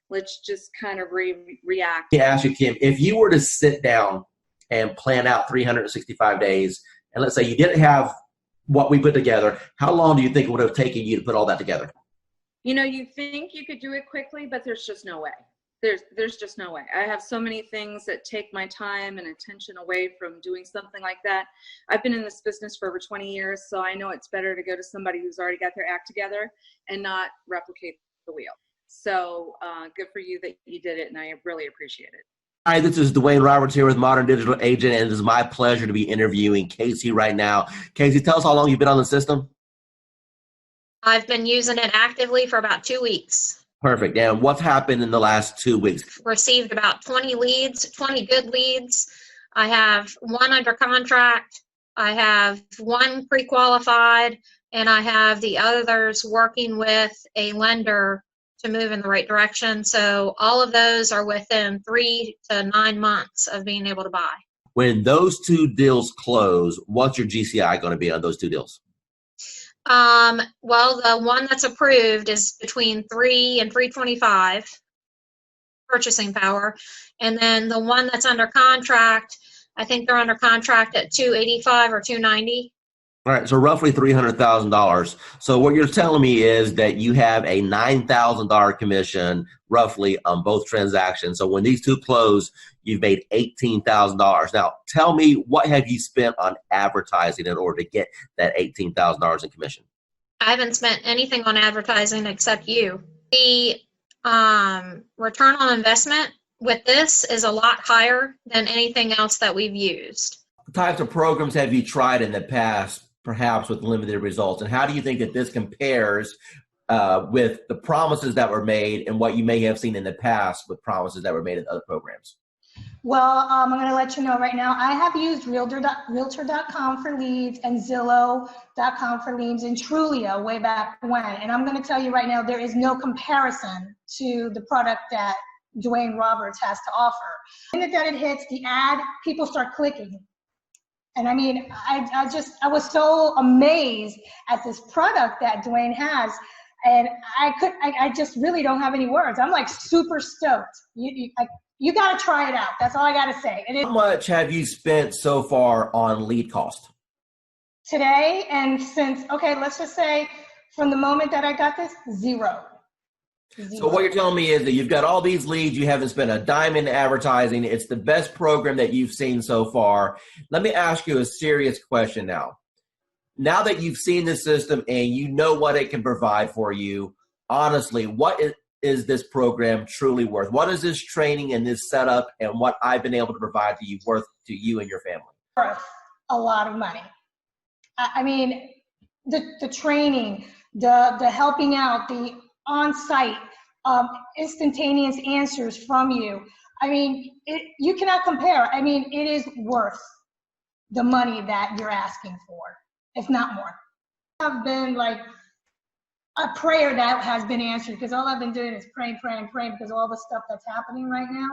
let's just kind of react. Let me ask you, Kim, if you were to sit down and plan out 365 days, and let's say you didn't have what we put together, how long do you think it would have taken you to put all that together? You know, you think you could do it quickly, but there's just no way. There's just no way. I have so many things that take my time and attention away from doing something like that. I've been in this business for over 20 years, so I know it's better to go to somebody who's already got their act together and not replicate the wheel. So good for you that you did it, and I really appreciate it. Hi, this is Dwayne Roberts here with Modern Digital Agent, and it is my pleasure to be interviewing Casey right now. Casey, tell us how long you've been on the system. I've been using it actively for about 2 weeks. Perfect. And what's happened in the last 2 weeks? Received about 20 leads, 20 good leads. I have one under contract. I have one pre-qualified, and I have the others working with a lender to move in the right direction. So all of those are within 3 to 9 months of being able to buy. When those two deals close, what's your GCI going to be on those two deals? Well, the one that's approved is between 3 and 325 purchasing power. And then the one that's under contract, I think they're under contract at 285 or 290. All right, so roughly $300,000. So what you're telling me is that you have a $9,000 commission roughly on both transactions. So when these two close, you've made $18,000. Now, tell me, what have you spent on advertising in order to get that $18,000 in commission? I haven't spent anything on advertising except you. The return on investment with this is a lot higher than anything else that we've used. What types of programs have you tried in the past, perhaps with limited results? And how do you think that this compares with the promises that were made and what you may have seen in the past with promises that were made in other programs? Well, I'm going to let you know right now, I have used Realtor.com for leads and Zillow.com for leads and Trulia way back when. And I'm going to tell you right now, there is no comparison to the product that Dwayne Roberts has to offer. The minute that it hits the ad, people start clicking. And I mean, I was so amazed at this product that Dwayne has. And I just really don't have any words. I'm like super stoked. You got to try it out. That's all I got to say. How much have you spent so far on lead cost? Today and since, okay, let's just say from the moment that I got this, zero. So what you're telling me is that you've got all these leads, you haven't spent a dime in advertising. It's the best program that you've seen so far. Let me ask you a serious question now. Now that you've seen the system and you know what it can provide for you, honestly, what is this program truly worth? What is this training and this setup and what I've been able to provide to you worth to you and your family? Worth a lot of money. I mean, the training, the helping out, the on-site instantaneous answers from you. I mean, you cannot compare. I mean, it is worth the money that you're asking for, if not more. have been like a prayer that has been answered, because all I've been doing is praying because of all the stuff that's happening right now.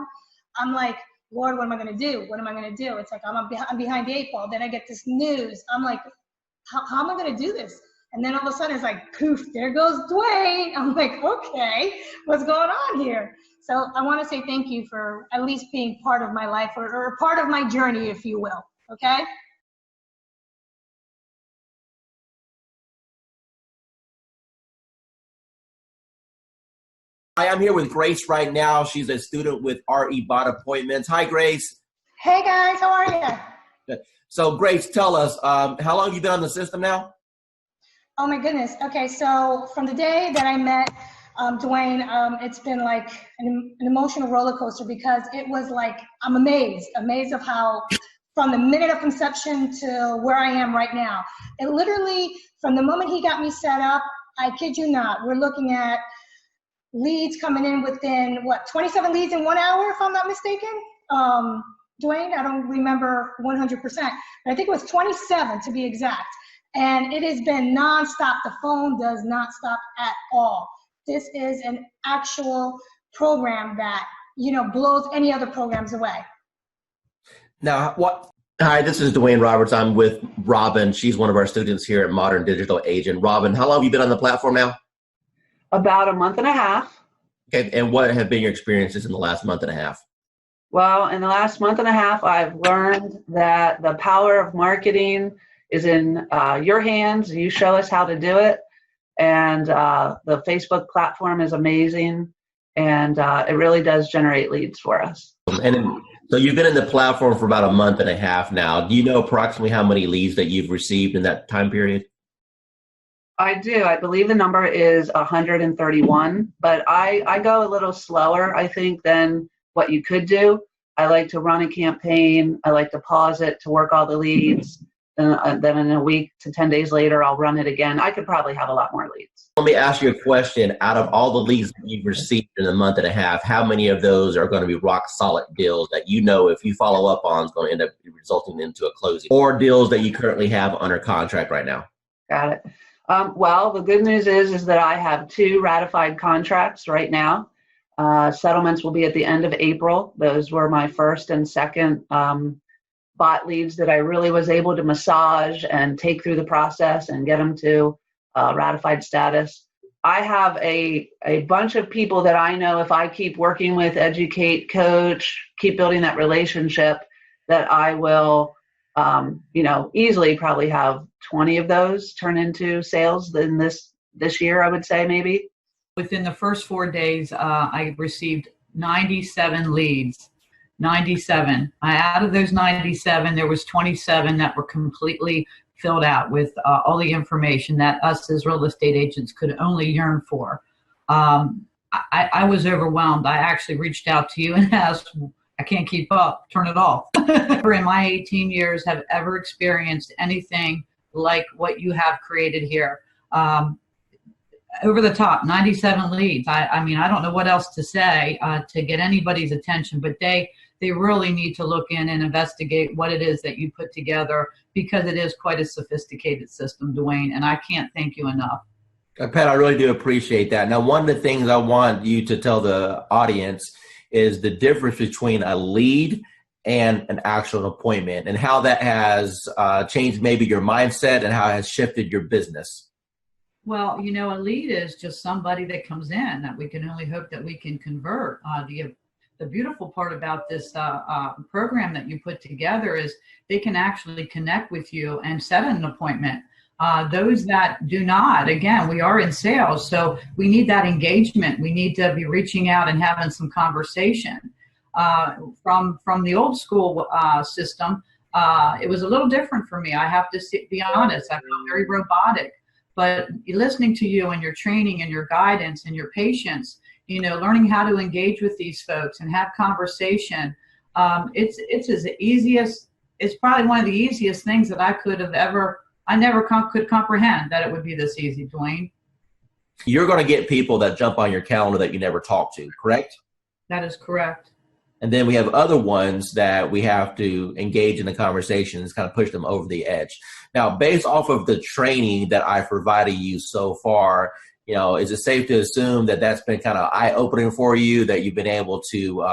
I'm like, Lord, what am I going to do? What am I going to do? It's like, I'm behind the 8 ball. Then I get this news. I'm like, how am I going to do this? And then all of a sudden it's like, poof, there goes Dwayne. I'm like, okay, what's going on here? So I want to say thank you for at least being part of my life, or part of my journey, if you will. Okay? Hi, I'm here with Grace right now. She's a student with RE Bot Appointments. Hi, Grace. Hey guys, how are you? So Grace, tell us, how long have you been on the system now? Oh my goodness. Okay, so from the day that I met Dwayne, it's been like an emotional roller coaster, because it was like, I'm amazed of how, from the minute of conception to where I am right now. It literally, from the moment he got me set up, I kid you not, we're looking at leads coming in within, 27 leads in 1 hour, if I'm not mistaken? Dwayne, I don't remember 100%, but I think it was 27 to be exact. And it has been nonstop. The phone does not stop at all. This is an actual program that, blows any other programs away. Now, Hi, this is Dwayne Roberts. I'm with Robin. She's one of our students here at Modern Digital Agent. Robin, how long have you been on the platform now? About a month and a half. Okay, and what have been your experiences in the last month and a half? Well, in the last month and a half, I've learned that the power of marketing is in your hands. You show us how to do it. And the Facebook platform is amazing. And it really does generate leads for us. So you've been in the platform for about a month and a half now. Do you know approximately how many leads that you've received in that time period? I do. I believe the number is 131, but I go a little slower, I think, than what you could do. I like to run a campaign. I like to pause it to work all the leads. And then in a week to 10 days later, I'll run it again. I could probably have a lot more leads. Let me ask you a question. Out of all the leads that you've received in a month and a half, how many of those are going to be rock solid deals that if you follow up on is going to end up resulting into a closing, or deals that you currently have under contract right now? Got it. Well, the good news is that I have 2 ratified contracts right now. Settlements will be at the end of April. Those were my first and second bot leads that I really was able to massage and take through the process and get them to ratified status. I have a bunch of people that I know, if I keep working with, educate, coach, keep building that relationship, that I will easily probably have 20 of those turn into sales in this year, I would say, maybe. Within the first 4 days, I received 97 leads. 97. Out of those 97, there was 27 that were completely filled out with all the information that us as real estate agents could only yearn for. I was overwhelmed. I actually reached out to you and asked, I can't keep up, turn it off. Never in my 18 years have ever experienced anything like what you have created here. Over the top, 97 leads. I mean, I don't know what else to say to get anybody's attention, but they really need to look in and investigate what it is that you put together, because it is quite a sophisticated system, Dwayne, and I can't thank you enough. Pat, I really do appreciate that. Now, one of the things I want you to tell the audience is the difference between a lead and an actual appointment, and how that has changed maybe your mindset and how it has shifted your business. Well, a lead is just somebody that comes in that we can only hope that we can convert. The beautiful part about this program that you put together is they can actually connect with you and set an appointment. Those that do not, again, we are in sales, so we need that engagement. We need to be reaching out and having some conversation. From the old school system, it was a little different for me. I have to be honest. I felt very robotic. But listening to you and your training and your guidance and your patience, learning how to engage with these folks and have conversation, it's probably one of the easiest things that I never could comprehend that it would be this easy, Dwayne. You're going to get people that jump on your calendar that you never talk to, correct? That is correct. And then we have other ones that we have to engage in the conversations, kind of push them over the edge. Now, based off of the training that I've provided you so far, is it safe to assume that that's been kind of eye-opening for you, that you've been able to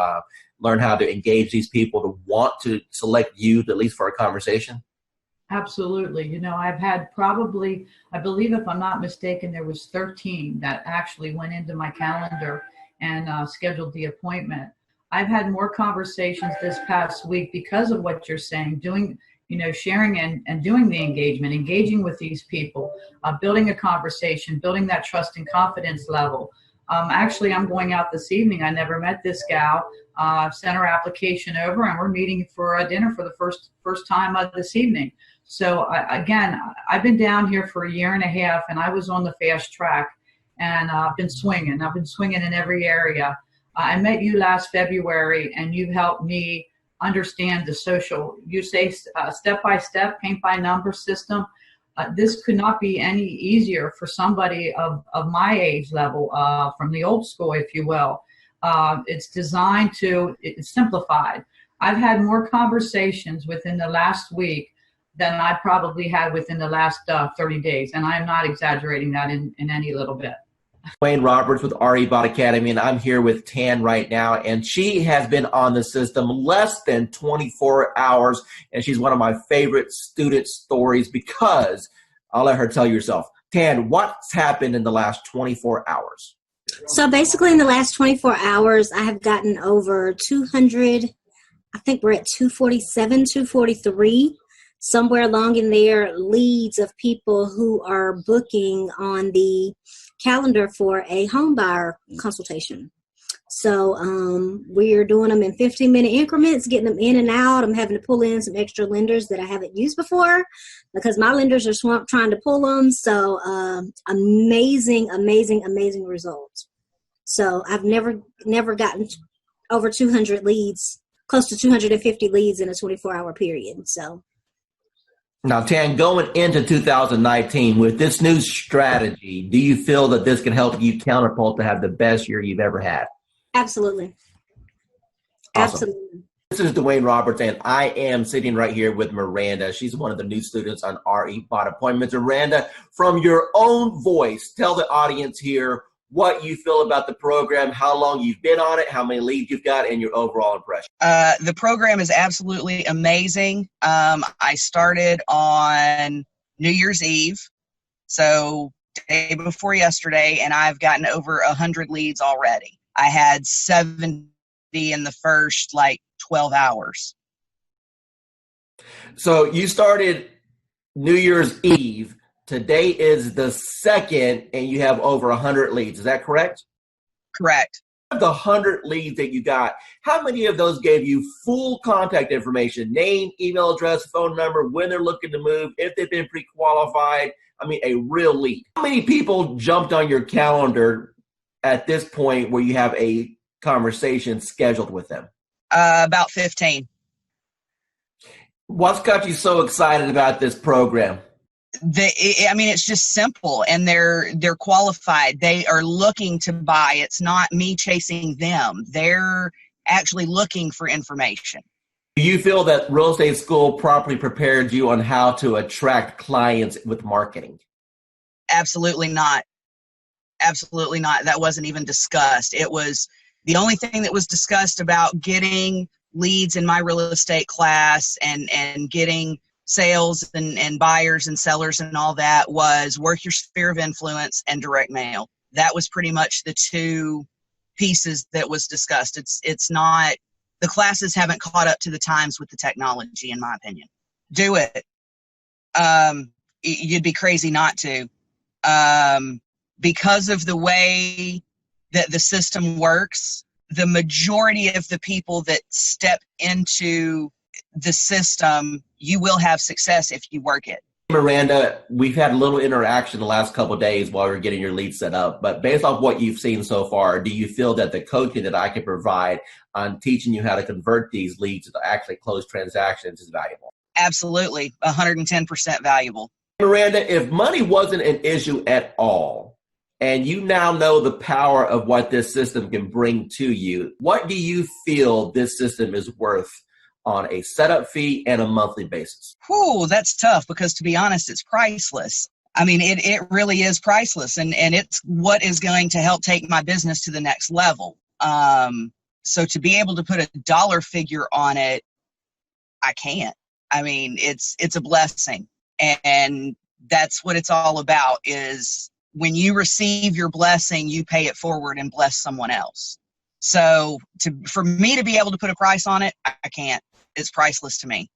learn how to engage these people to want to select you, at least for a conversation? Absolutely. I've had probably, I believe if I'm not mistaken, there was 13 that actually went into my calendar and scheduled the appointment. I've had more conversations this past week because of what you're saying, sharing and doing the engagement, engaging with these people, building a conversation, building that trust and confidence level. Actually, I'm going out this evening. I never met this gal. Sent her application over, and we're meeting for a dinner for the first time this evening. So again, I've been down here for a year and a half, and I was on the fast track, and I've been swinging. I've been swinging in every area. I met you last February, and you've helped me understand the social, you say step-by-step, paint-by-number system. This could not be any easier for somebody of my age level, from the old school, if you will. It's designed it's simplified. I've had more conversations within the last week than I probably had within the last 30 days. And I'm not exaggerating that in any little bit. Dwayne Roberts with RE Bot Academy, and I'm here with Tan right now, and she has been on the system less than 24 hours, and she's one of my favorite student stories because I'll let her tell you herself. Tan, what's happened in the last 24 hours? So basically in the last 24 hours, I have gotten over 200, I think we're at 247, 243, somewhere along in there, leads of people who are booking on the calendar for a home buyer consultation. So we're doing them in 15-minute increments, getting them in and out. I'm having to pull in some extra lenders that I haven't used before because my lenders are swamped trying to pull them. So amazing, amazing, amazing results. So I've never gotten over 200 leads, close to 250 leads in a 24-hour period. So. Now, Tan, going into 2019 with this new strategy, do you feel that this can help you Counterpult to have the best year you've ever had? Absolutely. Awesome. Absolutely. This is Dwayne Roberts, and I am sitting right here with Miranda. She's one of the new students on RE Bot Appointments. Miranda, from your own voice, tell the audience here what you feel about the program, how long you've been on it, how many leads you've got, and your overall impression. The program is absolutely amazing. I started on New Year's Eve, so day before yesterday, and I've gotten over 100 leads already. I had 70 in the first 12 hours. So you started New Year's Eve. Today is the 2nd, and you have over 100 leads. Is that correct? Correct. Of the 100 leads that you got, how many of those gave you full contact information, name, email address, phone number, when they're looking to move, if they've been pre-qualified? I mean, a real lead. How many people jumped on your calendar at this point where you have a conversation scheduled with them? About 15. What's got you so excited about this program? It's just simple, and they're qualified. They are looking to buy. It's not me chasing them. They're actually looking for information. Do you feel that real estate school properly prepared you on how to attract clients with marketing? Absolutely not. Absolutely not. That wasn't even discussed. It was the only thing that was discussed about getting leads in my real estate class and getting sales and buyers and sellers and all that was work your sphere of influence and direct mail. That was pretty much the two pieces that was discussed. It's not, the classes haven't caught up to the times with the technology, in my opinion. Do it. You'd be crazy not to. Because of the way that the system works, the majority of the people that step into the system, you will have success if you work it. Miranda, we've had a little interaction the last couple of days while we're getting your lead set up, but based off what you've seen so far, do you feel that the coaching that I can provide on teaching you how to convert these leads to actually close transactions is valuable? Absolutely, 110% valuable. Miranda, if money wasn't an issue at all, and you now know the power of what this system can bring to you. What do you feel this system is worth on a setup fee and a monthly basis? Whew, that's tough because, to be honest, it's priceless. I mean, it really is priceless, and it's what is going to help take my business to the next level. So to be able to put a dollar figure on it, I can't. I mean, it's a blessing, and that's what it's all about. Is when you receive your blessing, you pay it forward and bless someone else. So for me to be able to put a price on it, I can't. It's priceless to me.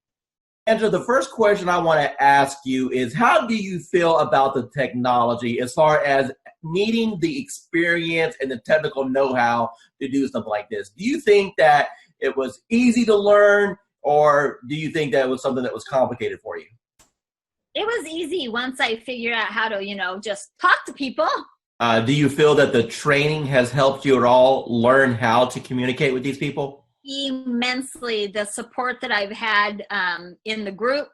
Angela, the first question I want to ask you is, how do you feel about the technology as far as needing the experience and the technical know-how to do something like this? Do you think that it was easy to learn, or do you think that it was something that was complicated for you? It was easy once I figured out how to, just talk to people. Do you feel that the training has helped you at all learn how to communicate with these people? Immensely. The support that I've had in the group,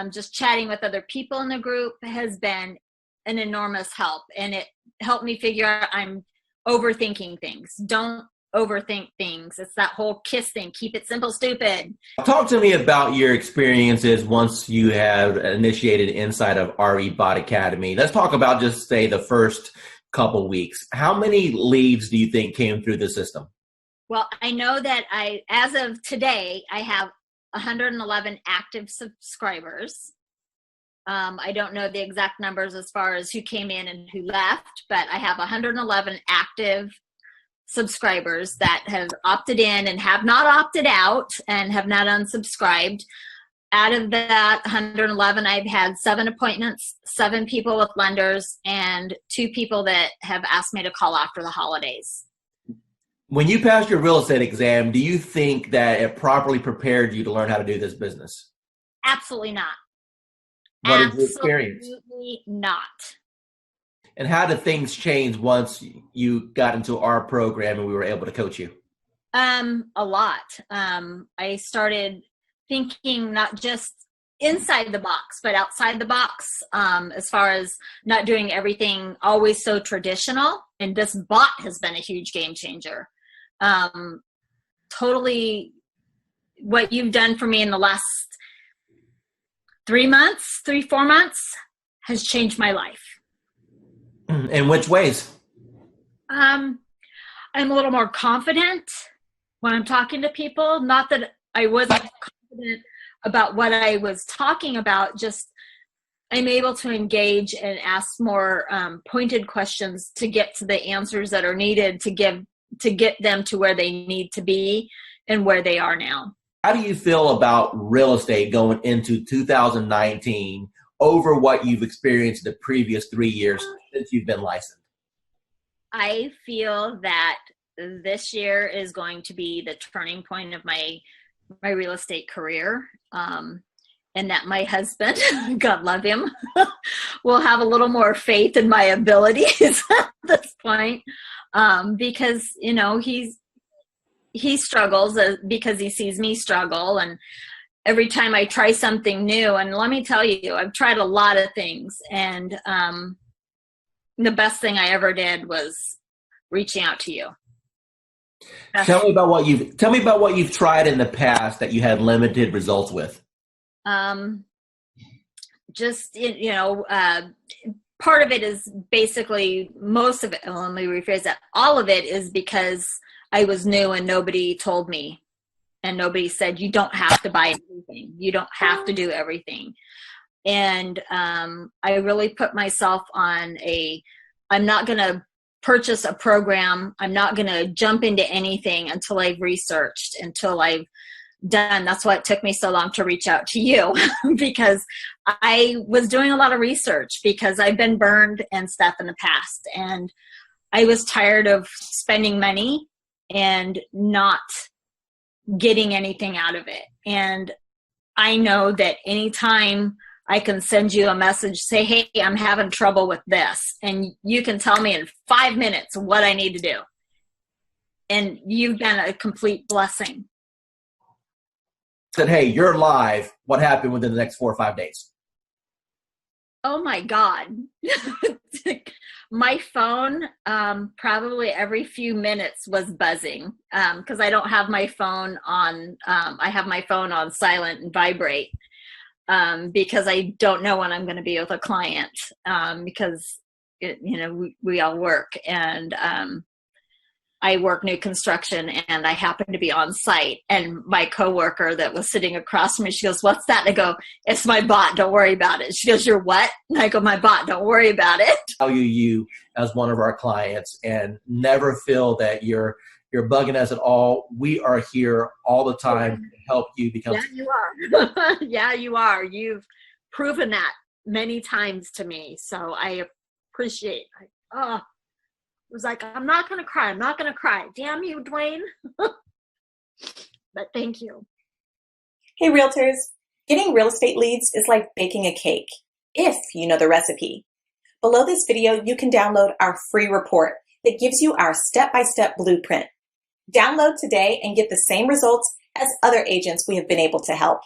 just chatting with other people in the group, has been an enormous help. And it helped me figure out I'm overthinking things. Don't overthink things. It's that whole KISS thing. Keep it simple, stupid. Talk to me about your experiences once you have initiated inside of RE Bot Academy. Let's talk about just say the first couple weeks. How many leads do you think came through the system? Well, I know that as of today, I have 111 active subscribers. I don't know the exact numbers as far as who came in and who left, but I have 111 active subscribers that have opted in and have not opted out and have not unsubscribed. Out of that 111, I've had 7 appointments, 7 people with lenders, and 2 people that have asked me to call after the holidays. When you passed your real estate exam, do you think that it properly prepared you to learn how to do this business? Absolutely not. What is your experience? Absolutely not. And how did things change once you got into our program and we were able to coach you? A lot. I started thinking not just inside the box, but outside the box, as far as not doing everything always so traditional. And this bot has been a huge game changer. Totally what you've done for me in the last 4 months has changed my life. In which ways? I'm a little more confident when I'm talking to people. Not that I wasn't confident about what I was talking about, just I'm able to engage and ask more pointed questions to get to the answers that are needed to get them to where they need to be and where they are now. How do you feel about real estate going into 2019 over what you've experienced the previous 3 years since you've been licensed? I feel that this year is going to be the turning point of my real estate career. And that my husband, God love him, will have a little more faith in my abilities at this point. Because, he struggles because he sees me struggle. And every time I try something new, and let me tell you, I've tried a lot of things. And the best thing I ever did was reaching out to you. Tell me about what you've tried in the past that you had limited results with. Part of it is basically, most of it, let me rephrase that, all of it is because I was new and nobody told me, and nobody said, you don't have to buy everything. You don't have to do everything. And I really put myself on I'm not going to purchase a program. I'm not going to jump into anything until I've researched, until I've done. That's why it took me so long to reach out to you, because I was doing a lot of research because I've been burned and stuff in the past. And I was tired of spending money and not getting anything out of it. And I know that anytime I can send you a message, say, hey, I'm having trouble with this, and you can tell me in 5 minutes what I need to do. And you've been a complete blessing. Said, hey, you're live. What happened within the next 4 or 5 days? Oh my God. my phone probably every few minutes was buzzing because I don't have my phone on. I have my phone on silent and vibrate because I don't know when I'm going to be with a client because we all work, and I work new construction, and I happen to be on site, and my coworker that was sitting across from me, she goes, "What's that?" And I go, "It's my bot. Don't worry about it." She goes, "You're what?" And I go, "My bot. Don't worry about it." Value you as one of our clients, and never feel that you're bugging us at all. We are here all the time to help you become. Yeah, you are. Yeah, you are. You've proven that many times to me, so I appreciate. It was like, I'm not going to cry. I'm not going to cry. Damn you, Dwayne. But thank you. Hey, realtors. Getting real estate leads is like baking a cake, if you know the recipe. Below this video, you can download our free report that gives you our step-by-step blueprint. Download today and get the same results as other agents we have been able to help.